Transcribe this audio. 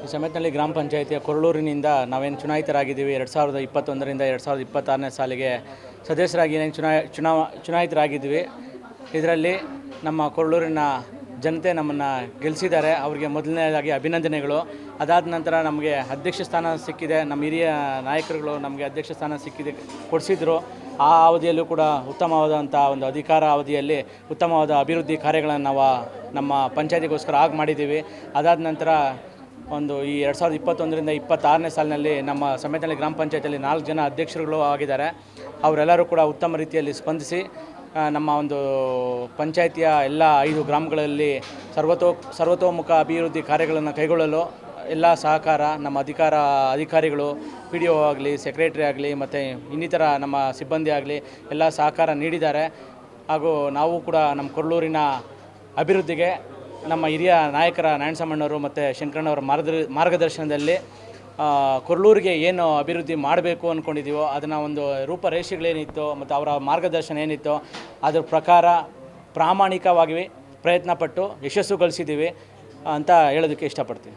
ಈ ಸಮೇತನಲ್ಲಿ ಗ್ರಾಮ ಪಂಚಾಯಿತಿಯ ಕೊರಳೂರಿನಿಂದ ನಾವೇನು ಚುನಾಯಿತರಾಗಿದ್ದೀವಿ 2021ರಿಂದ 2026ನೇ ಸಾಲಿಗೆ ಸದಸ್ಯರಾಗಿ ಏನೇನು ಚುನಾಯಿತರಾಗಿದ್ವಿ. ಇದರಲ್ಲಿ ನಮ್ಮ ಕೊರಳೂರಿನ ಜನತೆ ನಮ್ಮನ್ನು ಗೆಲ್ಲಿಸಿದ್ದಾರೆ. ಅವರಿಗೆ ಮೊದಲನೇದಾಗಿ ಅಭಿನಂದನೆಗಳು. ಅದಾದ ನಂತರ ನಮಗೆ ಅಧ್ಯಕ್ಷ ಸ್ಥಾನ ಸಿಕ್ಕಿದೆ. ನಮ್ಮ ಹಿರಿಯ ನಾಯಕರುಗಳು ನಮಗೆ ಅಧ್ಯಕ್ಷ ಸ್ಥಾನ ಕೊಡಿಸಿದ್ರು. ಆ ಅವಧಿಯಲ್ಲೂ ಕೂಡ ಉತ್ತಮವಾದಂಥ ಒಂದು ಅಧಿಕಾರ ಅವಧಿಯಲ್ಲಿ ಉತ್ತಮವಾದ ಅಭಿವೃದ್ಧಿ ಕಾರ್ಯಗಳನ್ನು ನಾವು ನಮ್ಮ ಪಂಚಾಯತಿಗೋಸ್ಕರ ಮಾಡಿದ್ದೀವಿ. ಅದಾದ ನಂತರ ಈ 2021ರಿಂದ 2026ನೇ ಸಾಲಿನಲ್ಲಿ ನಮ್ಮ ಸಮೇತನಲ್ಲಿ ಗ್ರಾಮ ಪಂಚಾಯತಿಯಲ್ಲಿ 4 ಜನ ಅಧ್ಯಕ್ಷರುಗಳು ಆಗಿದ್ದಾರೆ. ಅವರೆಲ್ಲರೂ ಕೂಡ ಉತ್ತಮ ರೀತಿಯಲ್ಲಿ ಸ್ಪಂದಿಸಿ ನಮ್ಮ ಪಂಚಾಯಿತಿಯ ಎಲ್ಲ 5 ಗ್ರಾಮಗಳಲ್ಲಿ ಸರ್ವತೋಮುಖ ಅಭಿವೃದ್ಧಿ ಕಾರ್ಯಗಳನ್ನು ಕೈಗೊಳ್ಳಲು ಎಲ್ಲ ಸಹಕಾರ ನಮ್ಮ ಅಧಿಕಾರಿಗಳು PDO ಆಗಲಿ, ಸೆಕ್ರೆಟರಿ ಆಗಲಿ ಮತ್ತು ಇನ್ನಿತರ ನಮ್ಮ ಸಿಬ್ಬಂದಿ ಆಗಲಿ ಎಲ್ಲ ಸಹಕಾರ ನೀಡಿದ್ದಾರೆ. ಹಾಗೂ ನಾವು ಕೂಡ ನಮ್ಮ ಕೊರಳೂರಿನ ಅಭಿವೃದ್ಧಿಗೆ ನಮ್ಮ ಹಿರಿಯ ನಾಯಕರ ನಾರಾಯಣಸ್ವಾಮಣ್ಣವರು ಮತ್ತು ಶಂಕರಣ್ಣವರ ಮಾರ್ಗದರ್ಶನದಲ್ಲಿ ಕೊರಳೂರಿಗೆ ಏನು ಅಭಿವೃದ್ಧಿ ಮಾಡಬೇಕು ಅಂದ್ಕೊಂಡಿದ್ದೀವೋ ಅದನ್ನು ಒಂದು ರೂಪರೇಷೆಗಳೇನಿತ್ತು ಮತ್ತು ಅವರ ಮಾರ್ಗದರ್ಶನ ಏನಿತ್ತು ಅದರ ಪ್ರಕಾರ ಪ್ರಾಮಾಣಿಕವಾಗಿ ಪ್ರಯತ್ನಪಟ್ಟು ಯಶಸ್ಸುಗೊಳಿಸಿದ್ದೀವಿ ಅಂತ ಹೇಳೋದಕ್ಕೆ ಇಷ್ಟಪಡ್ತೀನಿ.